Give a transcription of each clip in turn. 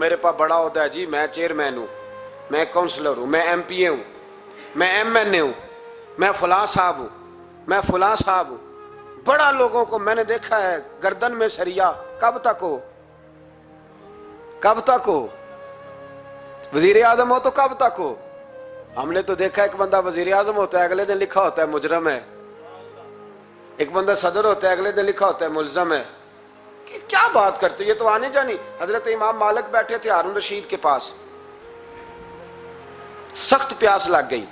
میرے پاس بڑا عہدہ ہے جی، میں چیئرمین ہوں، میں کونسلر ہوں، میں ایم پی اے ہوں، میں ایم این اے ہوں، میں فلاں صاحب ہوں، میں فلاں صاحب ہوں. بڑا لوگوں کو میں نے دیکھا ہے گردن میں سریا. کب تک ہو؟ کب تک ہو؟ وزیر اعظم ہو تو کب تک ہو؟ ہم نے تو دیکھا ایک بندہ وزیر اعظم ہوتا ہے اگلے دن لکھا ہوتا ہے مجرم ہے، ایک بندہ صدر ہوتا ہے اگلے دن لکھا ہوتا ہے ملزم ہے. کیا بات کرتے؟ یہ تو آنے جانی. حضرت امام مالک بیٹھے تھے ہارون رشید کے پاس، سخت پیاس لگ گئی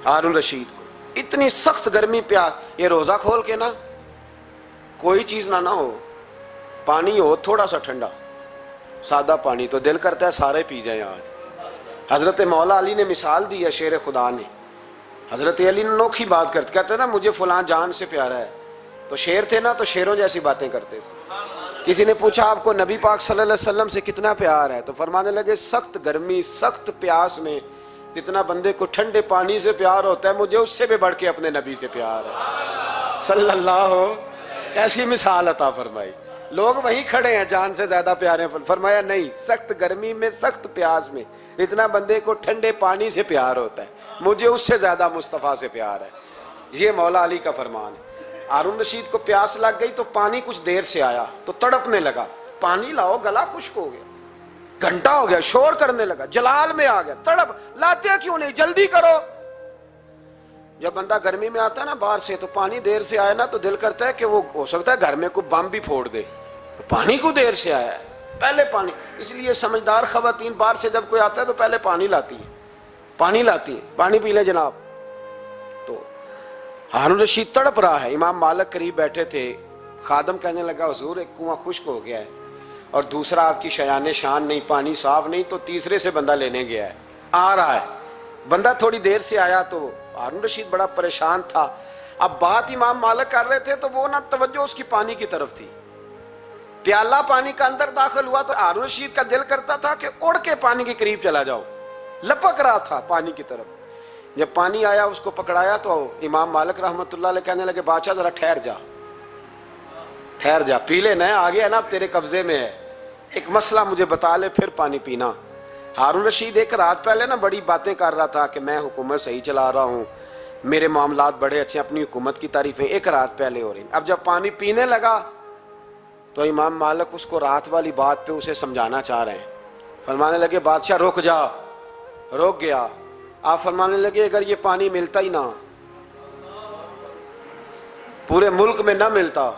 ہارون رشید کو، اتنی سخت گرمی پیاس. یہ روزہ کھول کے نا کوئی چیز نہ ہو، پانی ہو تھوڑا سا ٹھنڈا سادہ پانی، تو دل کرتا ہے سارے پی جائیں آج. حضرت مولا علی نے مثال دی ہے، شیر خدا نے. حضرت علی نے انوکھی بات کرتے، کہتے نا مجھے فلاں جان سے پیارا ہے، تو شیر تھے نا تو شیروں جیسی باتیں کرتے تھے. کسی نے پوچھا آپ کو نبی پاک صلی اللہ علیہ وسلم سے کتنا پیار ہے، تو فرمانے لگے سخت گرمی سخت پیاس میں جتنا بندے کو ٹھنڈے پانی سے پیار ہوتا ہے مجھے اس سے بھی بڑھ کے اپنے نبی سے پیار ہے صلی اللہ ہو. کیسی مثال عطا فرمائی. لوگ وہیں کھڑے ہیں جان سے زیادہ پیارے. فرمایا نہیں، سخت گرمی میں سخت پیاس میں اتنا بندے کو ٹھنڈے پانی سے پیار ہوتا ہے مجھے اس سے زیادہ مصطفیٰ سے پیار ہے. یہ مولا علی کا فرمان ہے. ہارون رشید کو پیاس لگ گئی تو پانی کچھ دیر سے آیا تو تڑپنے لگا، پانی لاؤ، گلا خشک ہو گیا، گھنٹہ ہو گیا، شور کرنے لگا، جلال میں آ گیا، تڑپ، لاتے کیوں نہیں، جلدی کرو. جب بندہ گرمی میں آتا ہے نا باہر سے تو پانی دیر سے آیا نا تو دل کرتا ہے کہ وہ ہو سکتا ہے گھر میں کوئی بم بھی پھوڑ دے. پانی کو دیر سے آیا ہے، پہلے پانی. اس لیے سمجھدار خواتین باہر سے جب کوئی آتا ہے تو پہلے پانی لاتی ہیں، پانی لاتی ہیں، پانی پی لیں جناب. تو ہارون رشید تڑپ رہا ہے، امام مالک قریب بیٹھے تھے. خادم کہنے لگا حضور ایک کنواں خشک ہو گیا ہے اور دوسرا آپ کی شایان شان نہیں، پانی صاف نہیں، تو تیسرے سے بندہ لینے گیا ہے، آ رہا ہے. بندہ تھوڑی دیر سے آیا تو ہارون رشید بڑا پریشان تھا. اب بات امام مالک کر رہے تھے تو وہ نہ توجہ اس کی پانی کی طرف تھی. پیالہ پانی کا اندر داخل ہوا تو ہارون رشید کا دل کرتا تھا کہ اڑ کے پانی کے قریب چلا جاؤ، لپک رہا تھا پانی کی طرف. جب پانی آیا اس کو پکڑایا تو امام مالک رحمت اللہ علیہ کہنے لگے بادشاہ ذرا ٹھہر جا، ٹھہر جا، پی لے، نہ آگے ہے نا اب تیرے قبضے میں ہے، ایک مسئلہ مجھے بتا لے پھر پانی پینا. ہارون رشید ایک رات پہلے نا بڑی باتیں کر رہا تھا کہ میں حکومت صحیح چلا رہا ہوں، میرے معاملات بڑے اچھے، اپنی حکومت کی تعریفیں ایک رات پہلے ہو رہی. اب جب پانی پینے لگا تو امام مالک اس کو رات والی بات پہ اسے سمجھانا چاہ رہے ہیں. فرمانے لگے بادشاہ رک جا. رک گیا. آپ فرمانے لگے اگر یہ پانی ملتا ہی نہ، پورے ملک میں نہ ملتا،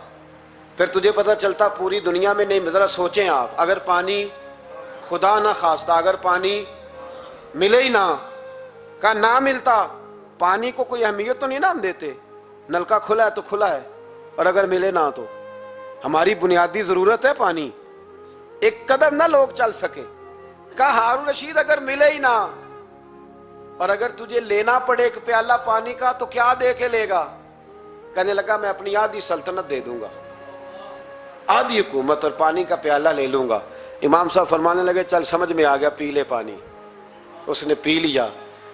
پھر تجھے پتہ چلتا پوری دنیا میں نہیں. ذرا سوچیں آپ، اگر پانی خدا نہ خواستہ اگر پانی ملے ہی نہ، کہا نہ ملتا، پانی کو کوئی اہمیت تو نہیں نا ہم دیتے، نلکا کھلا ہے تو کھلا ہے، اور اگر ملے نہ تو ہماری بنیادی ضرورت ہے پانی، ایک قدم نہ لوگ چل سکے. کہا ہارون رشید اگر ملے ہی نہ اور اگر تجھے لینا پڑے ایک پیالہ پانی کا تو کیا دے کے لے گا؟ کہنے لگا میں اپنی آدھی سلطنت دے دوں گا، آدھی حکومت اور پانی کا پیالہ لے لوں گا. امام صاحب فرمانے لگے چل سمجھ میں آ گیا، پی لے پانی. اس نے پی لیا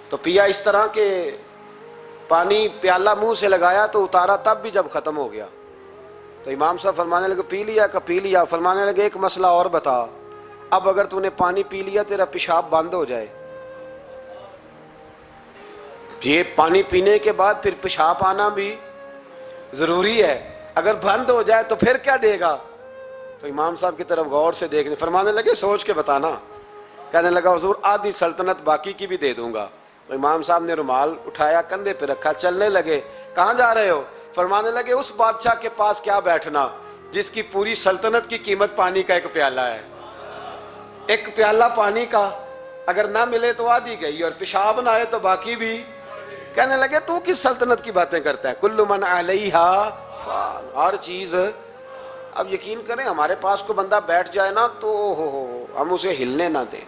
تو پیا اس طرح کہ پانی پیالہ منہ سے لگایا تو اتارا تب بھی جب ختم ہو گیا تو امام صاحب فرمانے لگے پی لیا؟ کہ پی لیا. فرمانے لگے ایک مسئلہ اور بتا، اب اگر تو نے پانی پی لیا تیرا پیشاب بند ہو جائے، یہ پانی پینے کے بعد پھر پیشاب آنا بھی ضروری ہے، اگر بند ہو جائے تو پھر کیا دے گا؟ تو امام صاحب کی طرف غور سے دیکھنے، فرمانے لگے سوچ کے بتانا. کہنے لگا حضور آدھی سلطنت باقی کی بھی دے دوں گا. تو امام صاحب نے رومال اٹھایا کندھے پہ رکھا، چلنے لگے. کہاں جا رہے ہو؟ فرمانے لگے اس بادشاہ کے پاس کیا بیٹھنا جس کی پوری سلطنت کی قیمت پانی کا ایک پیالہ ہے. ایک پیالہ پانی کا اگر نہ ملے تو آدھی گئی اور پیشاب نہ آئے تو باقی بھی. کہنے لگے تو کس سلطنت کی باتیں کرتا ہے؟ کل من علیہا فان، ہر چیز. اب یقین کریں ہمارے پاس کو بندہ بیٹھ جائے نا تو ہم اسے ہلنے نہ دیں،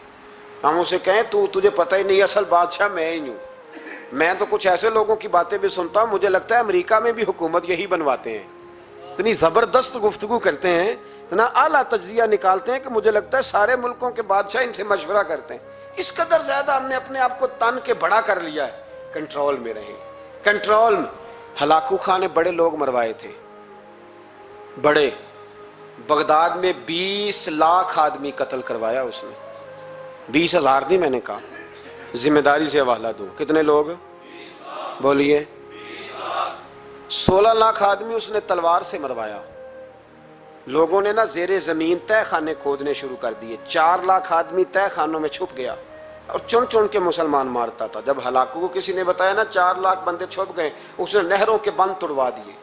ہم اسے کہیں تو تجھے پتہ ہی نہیں اصل بادشاہ میں ہی ہوں. میں تو کچھ ایسے لوگوں کی باتیں بھی سنتا ہوں مجھے لگتا ہے امریکہ میں بھی حکومت یہی بنواتے ہیں، اتنی زبردست گفتگو کرتے ہیں، اتنا اعلیٰ تجزیہ نکالتے ہیں کہ مجھے لگتا ہے سارے ملکوں کے بادشاہ ان سے مشورہ کرتے ہیں. اس قدر زیادہ ہم نے اپنے آپ کو تن کے بڑا کر لیا ہے. کنٹرول میں رہیں، کنٹرول میں. ہلاکو خان نے بڑے لوگ مروائے تھے، بڑے بغداد میں 20 لاکھ آدمی قتل کروایا اس نے. 20,000 نہیں میں نے کہا, ذمہ داری سے حوالہ دو. کتنے لوگ بولیے؟ 16 لاکھ آدمی اس نے تلوار سے مروایا. لوگوں نے نا زیر زمین تہ خانے کھودنے شروع کر دیے. 4 لاکھ آدمی تہ خانوں میں چھپ گیا اور چن چن کے مسلمان مارتا تھا. جب ہلاکو کو کسی نے بتایا نا 4 لاکھ بندے چھپ گئے, اس نے نہروں کے بند توڑوا دیے,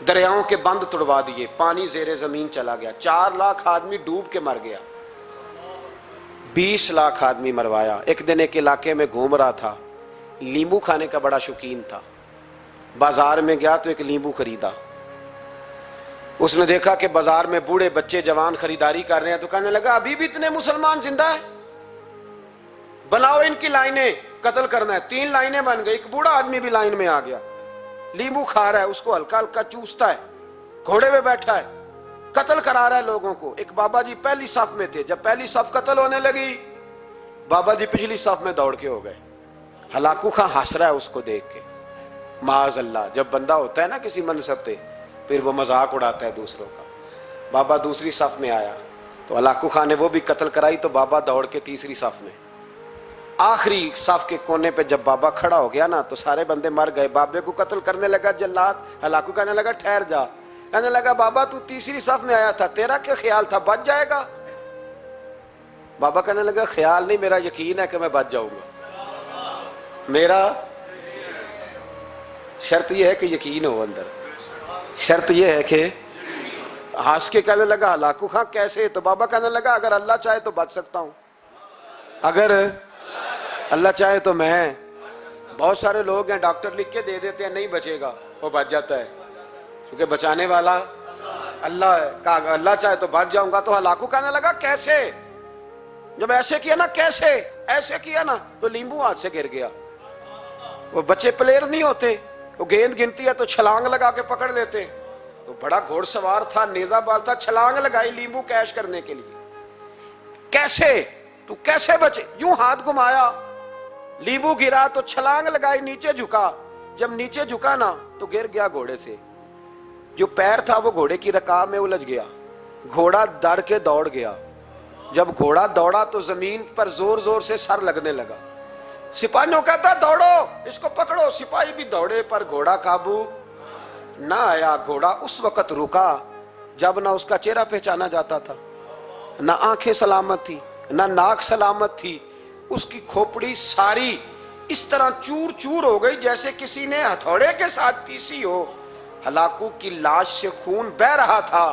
دریاؤں کے بند توڑوا دیے, پانی زیر زمین چلا گیا. 4 لاکھ آدمی ڈوب کے مر گیا. 20 لاکھ آدمی مروایا. ایک دن ایک علاقے میں گھوم رہا تھا, لیمبو کھانے کا بڑا شوقین تھا. بازار میں گیا تو ایک لیمبو خریدا. اس نے دیکھا کہ بازار میں بوڑھے بچے جوان خریداری کر رہے ہیں, تو کہنے لگا ابھی بھی اتنے مسلمان زندہ ہیں, بناؤ ان کی لائنیں, قتل کرنا ہے. 3 لائنیں بن گئی. ایک بوڑھا آدمی بھی لائن میں آ گیا, لیمبو کھا رہا ہے, اس کو ہلکا ہلکا چوستا ہے, گھوڑے پہ بیٹھا ہے, قتل کرا رہا ہے لوگوں کو. ایک بابا جی پہلی صف میں تھے, جب پہلی صف قتل ہونے لگی بابا جی پچھلی صف میں دوڑ کے ہو گئے. ہلاکو خان ہنس رہا ہے اس کو دیکھ کے. معاذ اللہ, جب بندہ ہوتا ہے نا کسی منصب پہ پھر وہ مذاق اڑاتا ہے دوسروں کا. بابا دوسری صف میں آیا تو ہلاکو خان نے وہ بھی قتل کرائی, تو بابا دوڑ کے تیسری صف میں. آخری صف کے کونے پہ جب بابا کھڑا ہو گیا نا تو سارے بندے مر گئے. بابے کو قتل کرنے لگا جلاد. ہلاکو کہنے لگا ٹھہر جا. کہنے لگا بابا تو تیسری صف میں آیا تھا, تیرا کیا خیال تھا بچ جائے گا؟ بابا کہنے لگا خیال نہیں, میرا یقین ہے کہ میں بچ جاؤں گا. میرا شرط یہ ہے کہ یقین ہو اندر, شرط یہ ہے کہ ہنس کے کہنے لگا ہلاکو خان کیسے؟ تو بابا کہنے لگا اگر اللہ چاہے تو بچ سکتا ہوں, اگر اللہ چاہے تو میں. بہت سارے لوگ ہیں ڈاکٹر لکھ کے دے دیتے ہیں نہیں بچے گا, وہ بچ جاتا ہے کیونکہ بچانے والا اللہ ہے. کہا اللہ چاہے تو بچ جاؤں گا. تو ہلاکو کہنے لگا کیسے؟ جب ایسے کیا نا, کیسے ایسے کیا نا, تو لیمبو ہاتھ سے گر گیا. وہ بچے پلیئر نہیں ہوتے, وہ گیند گنتی ہے تو چھلانگ لگا کے پکڑ لیتے. تو بڑا گھوڑ سوار تھا, نیزہ باز تھا, چھلانگ لگائی لیمبو کیش کرنے کے لیے. کیسے تو کیسے بچے؟ یوں ہاتھ گھمایا, لیمبو گرا تو چھلانگ لگائی, نیچے جھکا. جب نیچے جھکا نا تو گر گیا گھوڑے سے. جو پیر تھا وہ گھوڑے کی رکاب میں الجھ گیا. گھوڑا ڈر کے دوڑ گیا. جب گھوڑا دوڑا تو زمین پر زور زور سے سر لگنے لگا. سپاہیوں کہتا دوڑو اس کو پکڑو. سپاہی بھی دوڑے پر گھوڑا قابو نہ آیا. گھوڑا اس وقت رکا جب نہ اس کا چہرہ پہچانا جاتا تھا, نہ آنکھیں سلامت تھی, نہ ناک سلامت تھی. اس کی کھوپڑی ساری اس طرح چور چور ہو گئی جیسے کسی نے ہتھوڑے کے ساتھ پیسی ہو. ہلاکو کی لاش سے خون بہ رہا تھا.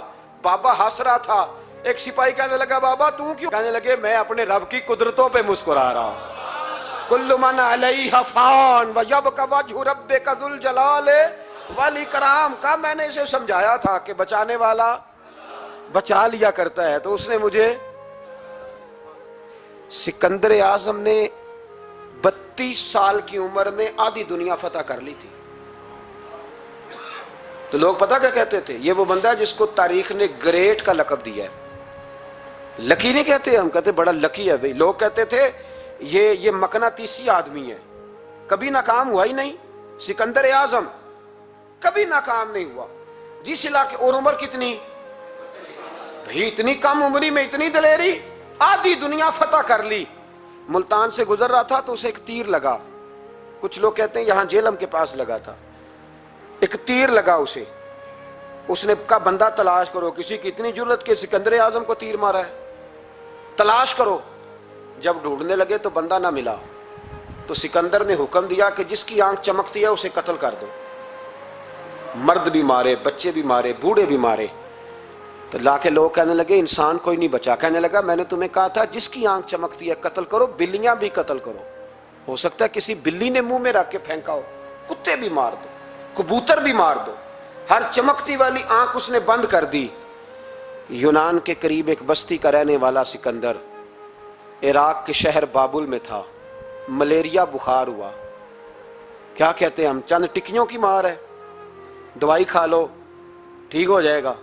بابا ہنس رہا تھا. ایک سپاہی کہنے لگا بابا تو کیوں؟ کہنے لگے میں اپنے رب کی قدرتوں پہ مسکرا رہا ہوں. کل من علیہ فان ویبقی وجہ ربک ذو الجلال والاکرام. کا میں نے اسے سمجھایا تھا کہ بچانے والا بچا لیا کرتا ہے, تو اس نے مجھے. سکندر اعظم نے 32 سال کی عمر میں آدھی دنیا فتح کر لی تھی. تو لوگ پتہ کیا کہتے تھے؟ یہ وہ بندہ ہے جس کو تاریخ نے گریٹ کا لقب دیا ہے. لکی نہیں کہتے, ہم کہتے بڑا لکی ہے بھائی. لوگ کہتے تھے یہ مقناطیسی آدمی ہے, کبھی ناکام ہوا ہی نہیں. سکندر اعظم کبھی ناکام نہیں ہوا. جس علاقے, اور عمر کتنی بھائی, اتنی کم عمری میں اتنی دلیری, آدھی دنیا فتح کر لی. ملتان سے گزر رہا تھا تو اسے ایک تیر لگا. کچھ لوگ کہتے ہیں یہاں جہلم کے پاس لگا تھا. ایک تیر لگا اسے. اس نے کہا بندہ تلاش کرو, کسی کی اتنی جرت کہ سکندر اعظم کو تیر مارا ہے, تلاش کرو. جب ڈھونڈنے لگے تو بندہ نہ ملا. تو سکندر نے حکم دیا کہ جس کی آنکھ چمکتی ہے اسے قتل کر دو. مرد بھی مارے, بچے بھی مارے, بوڑھے بھی مارے. تو لا کے لوگ کہنے لگے انسان کوئی نہیں بچا. کہنے لگا میں نے تمہیں کہا تھا جس کی آنکھ چمکتی ہے قتل کرو. بلیاں بھی قتل کرو, ہو سکتا ہے کسی بلی نے منہ میں رکھ کے پھینکا ہو. کتے بھی مار دو, کبوتر بھی مار دو. ہر چمکتی والی آنکھ اس نے بند کر دی. یونان کے قریب ایک بستی کا رہنے والا سکندر عراق کے شہر بابل میں تھا. ملیریا بخار ہوا. کیا کہتے ہیں ہم, چند ٹکیوں کی مار ہے, دوائی کھا لو ٹھیک ہو جائے گا.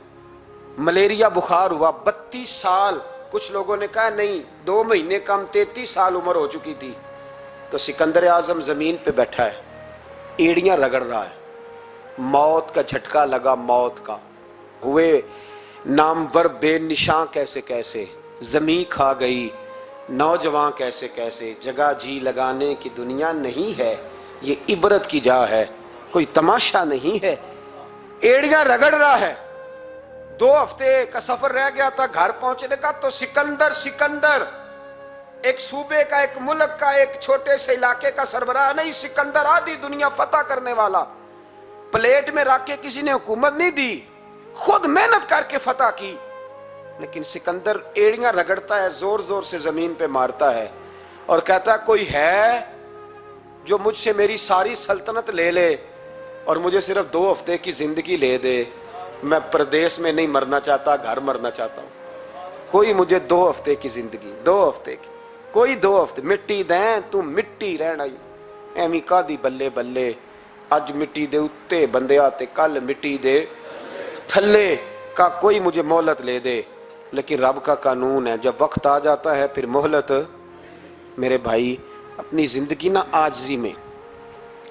ملیریا بخار ہوا. 32 سال, کچھ لوگوں نے کہا نہیں 2 مہینے کم, 33 سال عمر ہو چکی تھی. تو سکندر اعظم زمین پہ بیٹھا ہے, ایڑیاں رگڑ رہا ہے. موت کا جھٹکا لگا, موت کا. ہوئے نامور بے نشاں کیسے کیسے، زمیں کھا گئی نوجوان کیسے کیسے، جگہ جی لگانے کی دنیا نہیں ہے، یہ عبرت کی جا ہے، کوئی تماشا نہیں ہے۔ ایڑیاں رگڑ رہا ہے، 2 ہفتے کا سفر رہ گیا تھا گھر پہنچنے کا، تو سکندر ایک صوبے کا، ایک ملک کا، ایک چھوٹے سے علاقے کا سربراہ نہیں، سکندر آدھی دنیا فتح کرنے والا، پلیٹ میں رکھ کے کسی نے حکومت نہیں دی، خود محنت کر کے فتح کی۔ لیکن سکندر ایڑیاں رگڑتا ہے، زور زور سے زمین پہ مارتا ہے اور کہتا ہے کوئی ہے جو مجھ سے میری ساری سلطنت لے لے اور مجھے صرف 2 ہفتے کی زندگی لے دے، میں پردیس میں نہیں مرنا چاہتا، گھر مرنا چاہتا ہوں، کوئی مجھے 2 ہفتے کی زندگی، 2 ہفتے کی، کوئی 2 ہفتے، مٹی دیں تو مٹی رہنا، ایویں کا دی بلے بلے، اج مٹی دے اتے بندے آتے، کل مٹی دے تھلے کا، کوئی مجھے مہلت لے دے۔ لیکن رب کا قانون ہے، جب وقت آ جاتا ہے پھر مہلت۔ میرے بھائی اپنی زندگی نہ عاجزی میں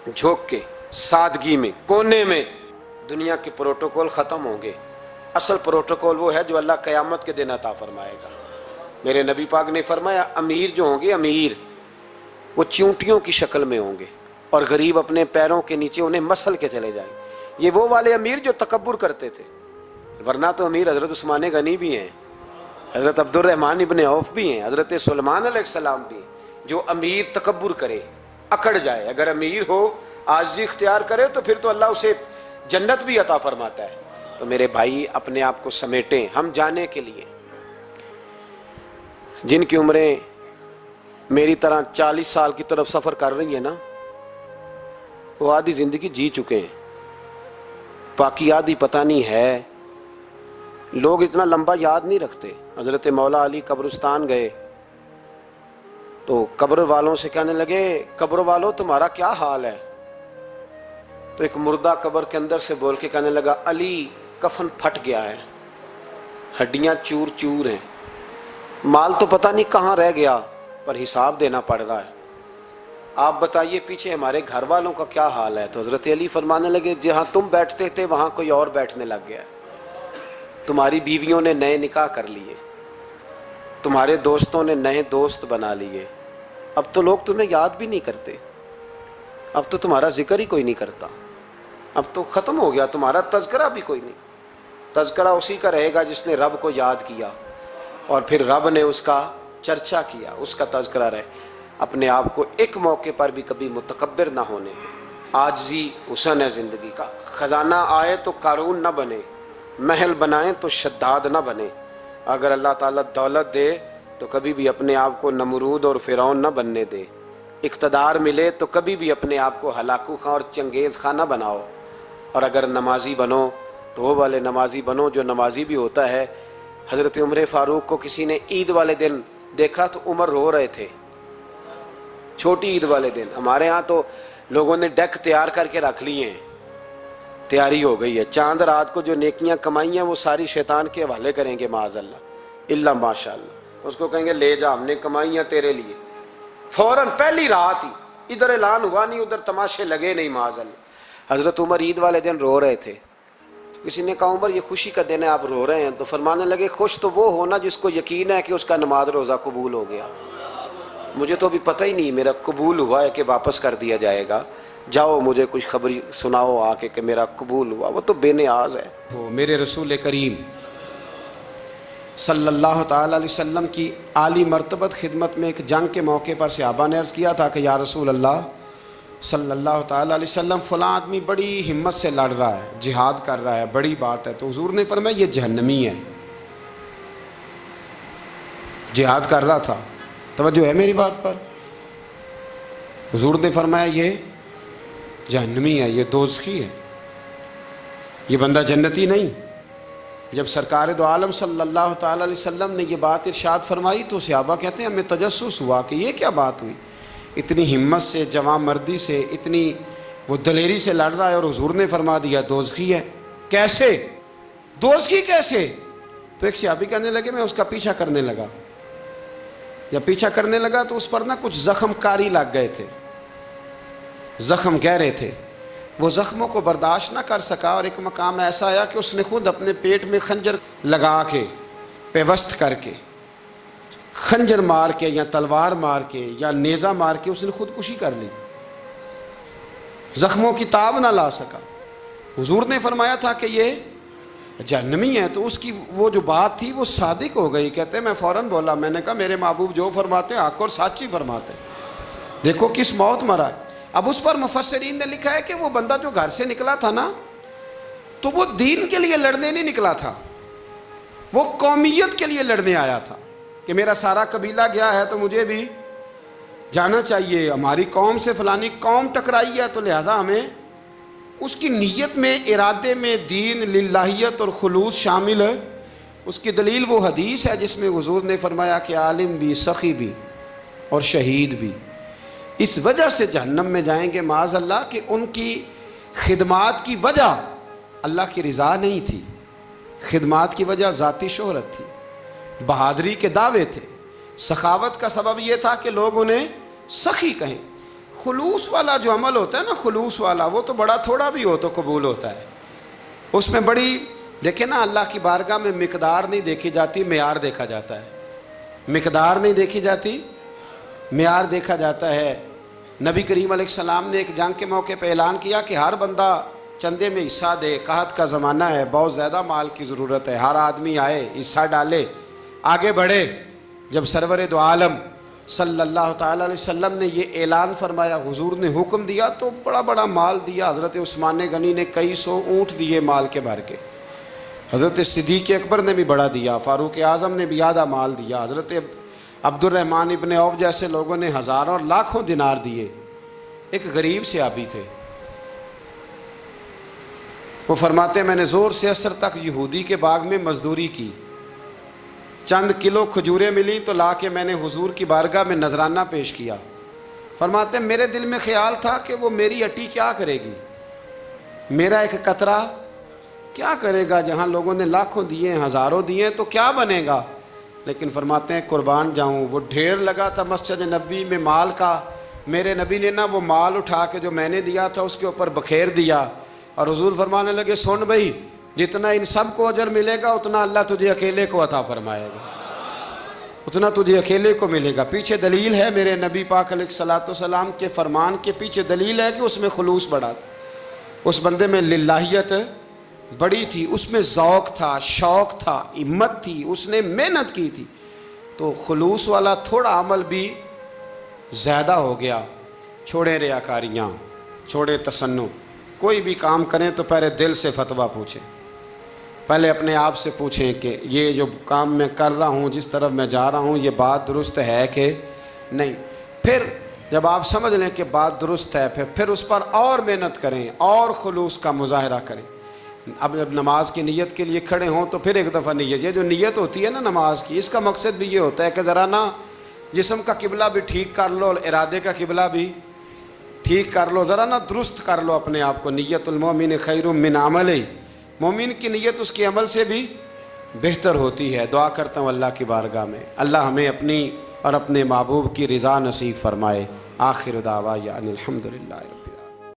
جھوک کے، سادگی میں، کونے میں، دنیا کے پروٹوکول ختم ہوں گے، اصل پروٹوکول وہ ہے جو اللہ قیامت کے دن عطا فرمائے گا۔ میرے نبی پاک نے فرمایا امیر جو ہوں گے، امیر وہ چونٹیوں کی شکل میں ہوں گے اور غریب اپنے پیروں کے نیچے انہیں مسل کے چلے جائیں گے۔ یہ وہ والے امیر جو تکبر کرتے تھے، ورنہ تو امیر حضرت عثمان غنی بھی ہیں، حضرت عبد الرحمن ابن عوف بھی ہیں، حضرت سلیمان علیہ السلام بھی ہیں۔ جو امیر تکبر کرے، اکڑ جائے، اگر امیر ہو عاجزی اختیار کرے تو پھر تو اللہ اسے جنت بھی عطا فرماتا ہے۔ تو میرے بھائی اپنے آپ کو سمیٹیں، ہم جانے کے لیے، جن کی عمریں میری طرح 40 سال کی طرف سفر کر رہی ہیں نا، وہ آدھی زندگی جی چکے ہیں، باقی آدھی پتہ نہیں ہے۔ لوگ اتنا لمبا یاد نہیں رکھتے۔ حضرت مولا علی قبرستان گئے تو قبر والوں سے کہنے لگے قبر والوں تمہارا کیا حال ہے؟ تو ایک مردہ قبر کے اندر سے بول کے کہنے لگا علی کفن پھٹ گیا ہے، ہڈیاں چور چور ہیں، مال تو پتہ نہیں کہاں رہ گیا پر حساب دینا پڑ رہا ہے، آپ بتائیے پیچھے ہمارے گھر والوں کا کیا حال ہے؟ تو حضرت علی فرمانے لگے جہاں تم بیٹھتے تھے وہاں کوئی اور بیٹھنے لگ گیا ہے، تمہاری بیویوں نے نئے نکاح کر لیے، تمہارے دوستوں نے نئے دوست بنا لیے، اب تو لوگ تمہیں یاد بھی نہیں کرتے، اب تو تمہارا ذکر ہی کوئی نہیں کرتا، اب تو ختم ہو گیا، تمہارا تذکرہ بھی کوئی نہیں۔ تذکرہ اسی کا رہے گا جس نے رب کو یاد کیا اور پھر رب نے اس کا چرچا کیا، اس کا تذکرہ رہے۔ اپنے آپ کو ایک موقع پر بھی کبھی متکبر نہ ہونے دے، عاجزی حسن ہے زندگی کا۔ خزانہ آئے تو قارون نہ بنے، محل بنائیں تو شداد نہ بنے۔ اگر اللہ تعالیٰ دولت دے تو کبھی بھی اپنے آپ کو نمرود اور فرعون نہ بننے دے، اقتدار ملے تو کبھی بھی اپنے آپ کو ہلاکو خاں اور چنگیز خاں نہ بناؤ، اور اگر نمازی بنو تو وہ والے نمازی بنو جو نمازی بھی ہوتا ہے۔ حضرت عمر فاروق کو کسی نے عید والے دن دیکھا تو عمر رو رہے تھے، چھوٹی عید والے دن۔ ہمارے ہاں تو لوگوں نے ڈیک تیار کر کے رکھ لیے ہیں، تیاری ہو گئی ہے، چاند رات کو جو نیکیاں کمائی ہیں وہ ساری شیطان کے حوالے کریں گے معاذ اللہ ماشاء اللہ، اس کو کہیں گے لے جا ہم نے کمائی ہیں تیرے لیے، فوراً پہلی رات ہی، ادھر اعلان ہوا نہیں ادھر تماشے لگے نہیں معاذ اللہ۔ حضرت عمر عید والے دن رو رہے تھے، کسی نے کہا عمر یہ خوشی کا دن ہے آپ رو رہے ہیں؟ تو فرمانے لگے خوش تو وہ ہونا جس کو یقین ہے کہ اس کا نماز روزہ قبول ہو گیا، مجھے تو ابھی پتہ ہی نہیں میرا قبول ہوا ہے کہ واپس کر دیا جائے گا، جاؤ مجھے کچھ خبری سناؤ آ کے کہ میرا قبول ہوا، وہ تو بے نیاز ہے۔ تو میرے رسول کریم صلی اللہ تعالیٰ علیہ وسلم کی عالی مرتبت خدمت میں ایک جنگ کے موقع پر صحابہ نے عرض کیا تھا کہ یا رسول اللہ صلی اللہ تعالیٰ علیہ وسلم فلاں آدمی بڑی ہمت سے لڑ رہا ہے، جہاد کر رہا ہے، بڑی بات ہے۔ تو حضور نے فرمایا یہ جہنمی ہے، جہاد کر رہا تھا، توجہ ہے میری بات پر؟ حضور نے فرمایا یہ جہنمی ہے، یہ دوزخی ہے، یہ بندہ جنتی نہیں۔ جب سرکار دو عالم صلی اللہ تعالیٰ علیہ وسلم نے یہ بات ارشاد فرمائی تو صحابہ کہتے ہیں ہمیں تجسس ہوا کہ یہ کیا بات ہوئی، اتنی ہمت سے، جوان مردی سے، اتنی وہ دلیری سے لڑ رہا ہے اور حضور نے فرما دیا دوزخی ہے۔ کیسے دوزخی کیسے؟ تو ایک صحابی کہنے لگے میں اس کا پیچھا کرنے لگا، جب پیچھا کرنے لگا تو اس پر کچھ زخم کاری لگ گئے تھے، زخم گہرے تھے، وہ زخموں کو برداشت نہ کر سکا، اور ایک مقام ایسا آیا کہ اس نے خود اپنے پیٹ میں خنجر لگا کے، پیوست کر کے، خنجر مار کے یا تلوار مار کے یا نیزہ مار کے اس نے خودکشی کر لی، زخموں کی تاب نہ لا سکا۔ حضور نے فرمایا تھا کہ یہ جہنمی ہے، تو اس کی وہ جو بات تھی وہ صادق ہو گئی۔ کہتے ہیں میں فوراً بولا، میں نے کہا میرے محبوب جو فرماتے ہیں حق اور سچ ہی فرماتے ہیں، دیکھو کس موت مرا ہے۔ اب اس پر مفسرین نے لکھا ہے کہ وہ بندہ جو گھر سے نکلا تھا نا، تو وہ دین کے لیے لڑنے نہیں نکلا تھا، وہ قومیت کے لیے لڑنے آیا تھا کہ میرا سارا قبیلہ گیا ہے تو مجھے بھی جانا چاہیے، ہماری قوم سے فلانی قوم ٹکرائی ہے تو لہذا ہمیں۔ اس کی نیت میں، ارادے میں دین، للہیت اور خلوص شامل ہے۔ اس کی دلیل وہ حدیث ہے جس میں حضور نے فرمایا کہ عالم بھی، سخی بھی اور شہید بھی اس وجہ سے جہنم میں جائیں گے معاذ اللہ کہ ان کی خدمات کی وجہ اللہ کی رضا نہیں تھی، خدمات کی وجہ ذاتی شہرت تھی، بہادری کے دعوے تھے، سخاوت کا سبب یہ تھا کہ لوگ انہیں سخی کہیں۔ خلوص والا جو عمل ہوتا ہے نا، خلوص والا، وہ تو بڑا تھوڑا بھی ہو تو قبول ہوتا ہے، اس میں بڑی، دیکھیں نا اللہ کی بارگاہ میں مقدار نہیں دیکھی جاتی، معیار دیکھا جاتا ہے، مقدار نہیں دیکھی جاتی، معیار دیکھا جاتا ہے۔ نبی کریم علیہ السلام نے ایک جنگ کے موقع پہ اعلان کیا کہ ہر بندہ چندے میں حصہ دے، قحط کا زمانہ ہے، بہت زیادہ مال کی ضرورت ہے، ہر آدمی آئے حصہ ڈالے، آگے بڑھے۔ جب سرور دو عالم صلی اللہ تعالیٰ علیہ وسلم نے یہ اعلان فرمایا، حضور نے حکم دیا تو بڑا بڑا مال دیا۔ حضرت عثمان غنی نے کئی سو اونٹ دیے مال کے بھر کے، حضرت صدیق اکبر نے بھی بڑا دیا، فاروق اعظم نے بھی آدھا مال دیا، حضرت عبد الرحمن ابن عوف جیسے لوگوں نے ہزاروں اور لاکھوں دینار دیے۔ ایک غریب صحابی تھے، وہ فرماتے ہیں میں نے زور سے عصر تک یہودی کے باغ میں مزدوری کی، چند کلو کھجوریں ملی تو لا کے میں نے حضور کی بارگاہ میں نذرانہ پیش کیا۔ فرماتے ہیں میرے دل میں خیال تھا کہ وہ میری اٹی کیا کرے گی، میرا ایک قطرہ کیا کرے گا، جہاں لوگوں نے لاکھوں دیے، ہزاروں دیے تو کیا بنے گا۔ لیکن فرماتے ہیں قربان جاؤں، وہ ڈھیر لگا تھا مسجد نبی میں مال کا، میرے نبی نے نا وہ مال اٹھا کے جو میں نے دیا تھا اس کے اوپر بکھیر دیا، اور حضور فرمانے لگے سن بھائی، جتنا ان سب کو اجر ملے گا اتنا اللہ تجھے اکیلے کو عطا فرمائے گا، اتنا تجھے اکیلے کو ملے گا۔ پیچھے دلیل ہے، میرے نبی پاک علیہ الصلوۃ والسلام کے فرمان کے پیچھے دلیل ہے کہ اس میں خلوص بڑا تھا، اس بندے میں للہیت بڑی تھی، اس میں ذوق تھا، شوق تھا، ہمت تھی، اس نے محنت کی تھی۔ تو خلوص والا تھوڑا عمل بھی زیادہ ہو گیا۔ چھوڑیں ریاکاریاں، چھوڑیں تصنع، کوئی بھی کام کریں تو پہلے دل سے فتویٰ پوچھیں، پہلے اپنے آپ سے پوچھیں کہ یہ جو کام میں کر رہا ہوں، جس طرف میں جا رہا ہوں، یہ بات درست ہے کہ نہیں۔ پھر جب آپ سمجھ لیں کہ بات درست ہے، پھر اس پر اور محنت کریں اور خلوص کا مظاہرہ کریں۔ اب جب نماز کی نیت کے لیے کھڑے ہوں تو پھر ایک دفعہ نیت، یہ جو نیت ہوتی ہے نا نماز کی، اس کا مقصد بھی یہ ہوتا ہے کہ ذرا نا جسم کا قبلہ بھی ٹھیک کر لو اور ارادے کا قبلہ بھی ٹھیک کر لو، ذرا نا درست کر لو اپنے آپ کو۔ نیت المومن خیر من عمل، مومن کی نیت اس کے عمل سے بھی بہتر ہوتی ہے۔ دعا کرتا ہوں اللہ کی بارگاہ میں اللہ ہمیں اپنی اور اپنے محبوب کی رضا نصیب فرمائے۔ آخر دعوانا ان الحمدللہ۔